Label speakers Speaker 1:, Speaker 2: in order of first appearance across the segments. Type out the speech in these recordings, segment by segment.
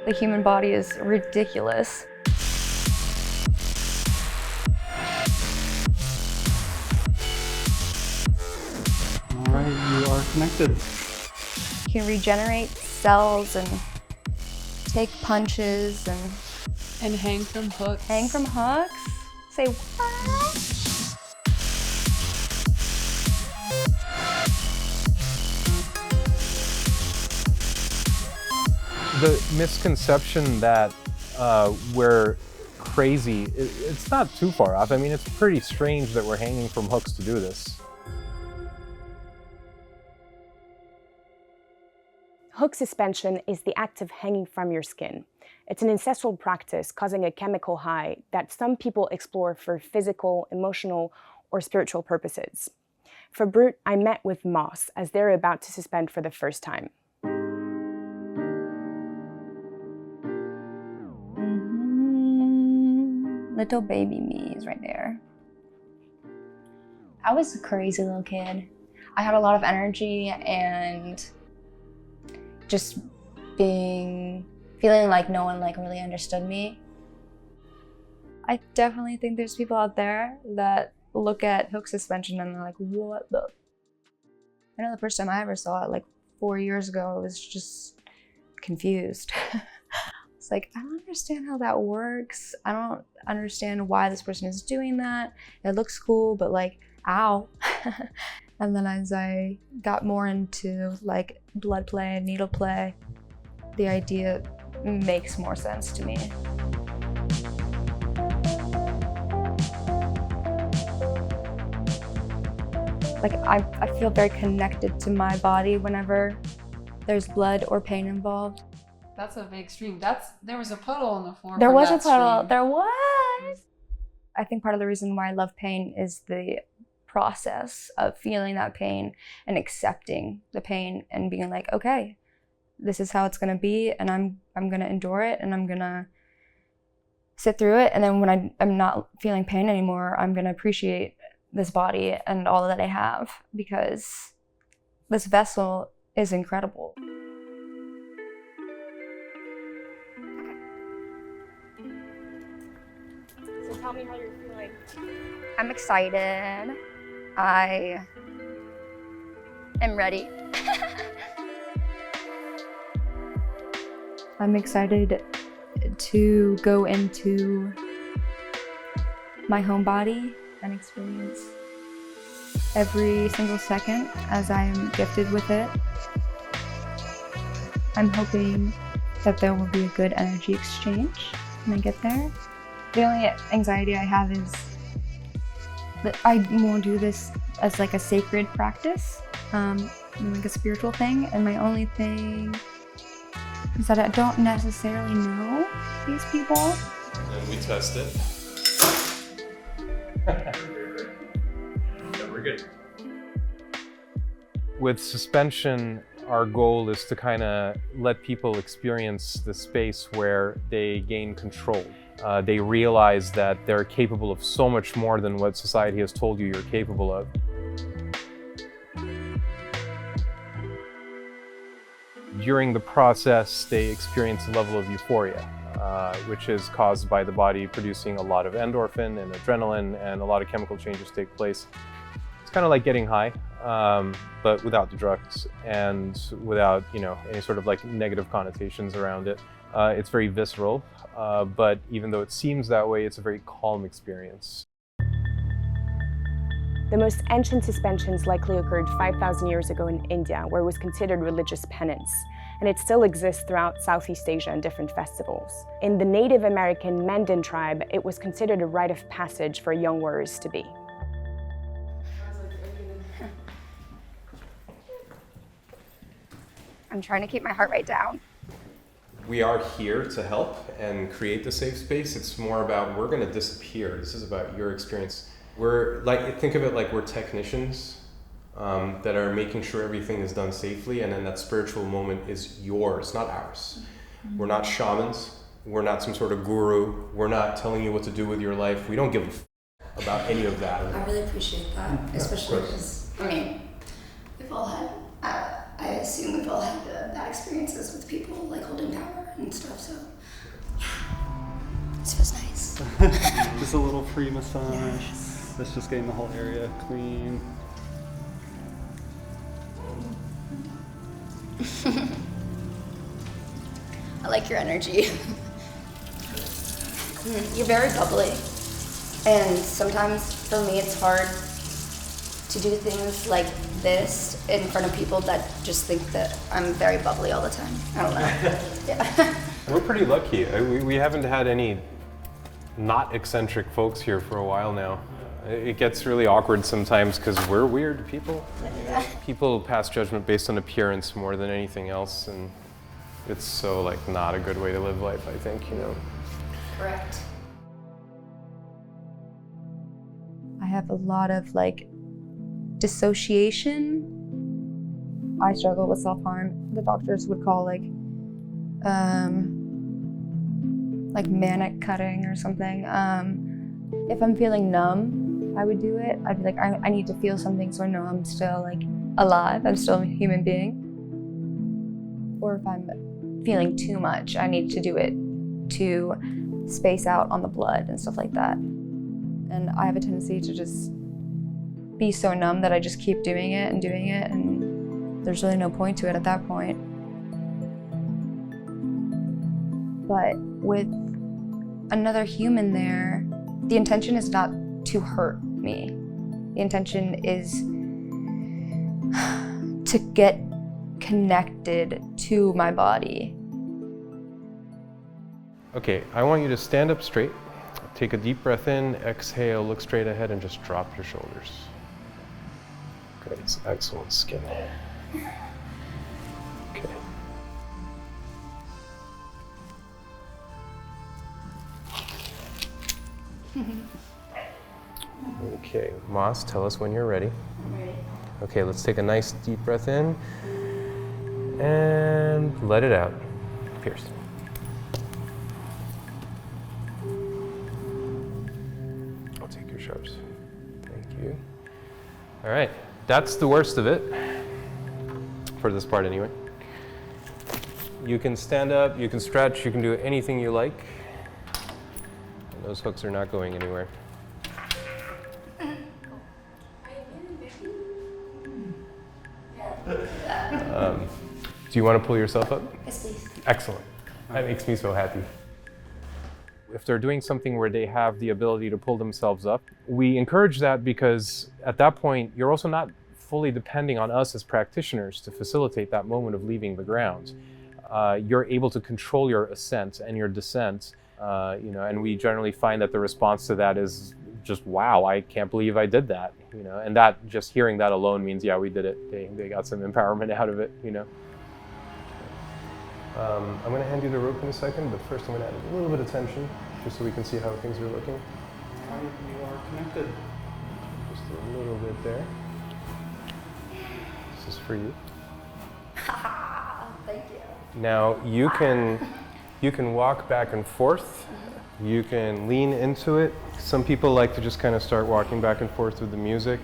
Speaker 1: The human body is ridiculous.
Speaker 2: All right, you are connected.
Speaker 1: You can regenerate cells and take punches
Speaker 3: And hang from hooks.
Speaker 1: hang from hooks. Say what?
Speaker 4: The misconception that we're crazy, it's not too far off. I mean, it's pretty strange that we're hanging from hooks to do this.
Speaker 5: Hook suspension is the act of hanging from your skin. It's an ancestral practice causing a chemical high that some people explore for physical, emotional, or spiritual purposes. For Brut, I met with Moss as they're about to suspend for the first time.
Speaker 1: Little baby me is right there.
Speaker 6: I was a crazy little kid. I had a lot of energy and just feeling like no one really understood me.
Speaker 1: I definitely think there's people out there that look at hook suspension and they're like, what the? I know the first time I ever saw it, like 4 years ago, I was just confused. It's like, I don't understand how that works. I don't understand why this person is doing that. It looks cool, but like, ow. And then as I got more into like blood play and needle play, the idea makes more sense to me. Like I feel very connected to my body whenever there's blood or pain involved.
Speaker 3: That's a big stream. There was a puddle on the floor.
Speaker 1: There
Speaker 3: from
Speaker 1: was a
Speaker 3: that
Speaker 1: puddle.
Speaker 3: stream.
Speaker 1: There was. I think part of the reason why I love pain is the process of feeling that pain and accepting the pain and being like, okay, this is how it's gonna be, and I'm gonna endure it, and I'm gonna sit through it. And then when I'm not feeling pain anymore, I'm gonna appreciate this body and all that I have, because this vessel is incredible.
Speaker 5: So tell me how you're feeling.
Speaker 1: I'm excited. I am ready. I'm excited to go into my home body and experience every single second as I am gifted with it. I'm hoping that there will be a good energy exchange when I get there. The only anxiety I have is that I won't do this as like a sacred practice, like a spiritual thing. And my only thing is that I don't necessarily know these people.
Speaker 4: And we test it. Yeah, we're good. With suspension, our goal is to kind of let people experience the space where they gain control. They realize that they're capable of so much more than what society has told you you're capable of. During the process, they experience a level of euphoria, which is caused by the body producing a lot of endorphin and adrenaline, and a lot of chemical changes take place. It's kind of like getting high, but without the drugs and without, any sort of like negative connotations around it. It's very visceral, but even though it seems that way, it's a very calm experience.
Speaker 5: The most ancient suspensions likely occurred 5,000 years ago in India, where it was considered religious penance, and it still exists throughout Southeast Asia in different festivals. In the Native American Mandan tribe, it was considered a rite of passage for young warriors to be.
Speaker 1: I'm trying to keep my heart rate down.
Speaker 4: We are here to help and create the safe space. It's more about, we're going to disappear. This is about your experience. Think of it like we're technicians that are making sure everything is done safely, and then that spiritual moment is yours, not ours. Mm-hmm. We're not shamans. We're not some sort of guru. We're not telling you what to do with your life. We don't give a about any of that.
Speaker 7: I really appreciate that, especially because, we've all had, I assume we've all had bad experiences with people like holding power and stuff. So yeah, this feels nice.
Speaker 2: Just a little free massage. That's just getting the whole area clean.
Speaker 7: I like your energy. You're very bubbly. And sometimes for me it's hard to do things like this in front of people that just think that I'm very bubbly all the time. I don't know. Yeah.
Speaker 4: We're pretty lucky. We haven't had any not eccentric folks here for a while now. It gets really awkward sometimes because we're weird people. People pass judgment based on appearance more than anything else, and it's so like not a good way to live life, I think, you know.
Speaker 7: Correct.
Speaker 1: I have a lot of like dissociation. I struggle with self-harm. The doctors would call like manic cutting or something. If I'm feeling numb, I would do it. I'd be like, I need to feel something so I know I'm still like alive. I'm still a human being. Or if I'm feeling too much, I need to do it to space out on the blood and stuff like that. And I have a tendency to just be so numb that I just keep doing it, and there's really no point to it at that point. But with another human there, the intention is not to hurt me. The intention is to get connected to my body.
Speaker 4: Okay, I want you to stand up straight. Take a deep breath in, exhale, look straight ahead, and just drop your shoulders. Great, it's excellent skin. Okay. Okay, Moss, tell us when you're ready.
Speaker 7: I'm ready.
Speaker 4: Okay, let's take a nice deep breath in and let it out. Pierce. I'll take your sharps. Thank you. All right, that's the worst of it, for this part anyway. You can stand up, you can stretch, you can do anything you like. And those hooks are not going anywhere. Do you want to pull yourself up?
Speaker 7: Yes, please.
Speaker 4: Excellent. That makes me so happy. If they're doing something where they have the ability to pull themselves up, we encourage that because at that point, you're also not fully depending on us as practitioners to facilitate that moment of leaving the ground. You're able to control your ascent and your descent, and we generally find that the response to that is just, wow, I can't believe I did that, and that just hearing that alone means, yeah, we did it. They got some empowerment out of it, I'm going to hand you the rope in a second, but first I'm going to add a little bit of tension, just so we can see how things are looking.
Speaker 2: You are connected.
Speaker 4: Just a little bit there. This is for you.
Speaker 7: Thank you.
Speaker 4: Now you can walk back and forth. You can lean into it. Some people like to just kind of start walking back and forth with the music,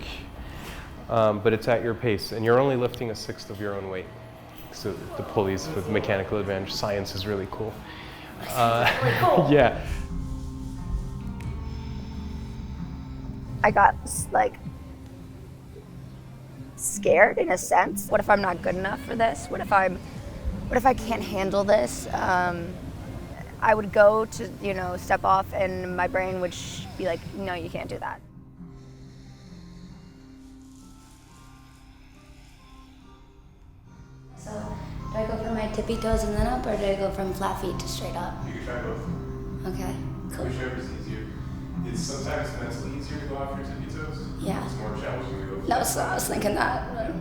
Speaker 4: but it's at your pace, and you're only lifting 1/6 of your own weight. So the pulleys with mechanical advantage. Science is really cool.
Speaker 7: Really cool.
Speaker 4: Yeah.
Speaker 6: I got like scared in a sense. What if I'm not good enough for this? What if I can't handle this? I would go to, step off and my brain would be like, no, you can't do that.
Speaker 7: So, do I go from my tippy toes and then up, or do I go from flat feet to straight up?
Speaker 4: You can try both.
Speaker 7: Okay, cool.
Speaker 4: Whichever is easier. It's sometimes mentally easier to go off your tippy toes.
Speaker 7: Yeah.
Speaker 4: It's more challenging to go.
Speaker 7: No, so I was thinking that.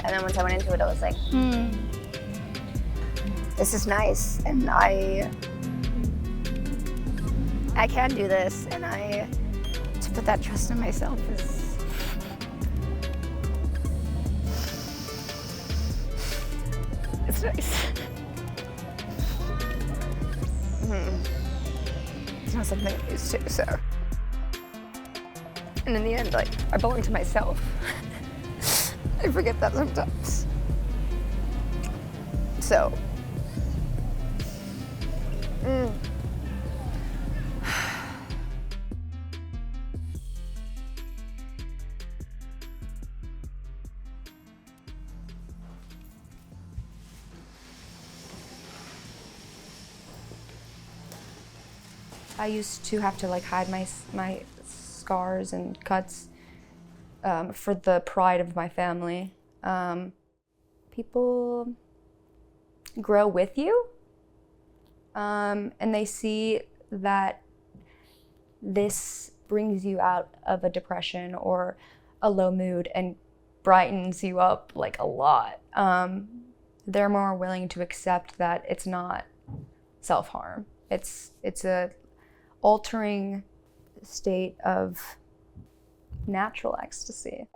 Speaker 6: And then once I went into it, I was like, this is nice, and I can do this, and to put that trust in myself is, it's nice. It's not something I'm used to, so. And in the end, like, I belong to myself. I forget that sometimes. So.
Speaker 1: I used to have to like hide my scars and cuts for the pride of my family. People grow with you, and they see that this brings you out of a depression or a low mood and brightens you up like a lot. They're more willing to accept that it's not self-harm. It's a altering state of natural ecstasy.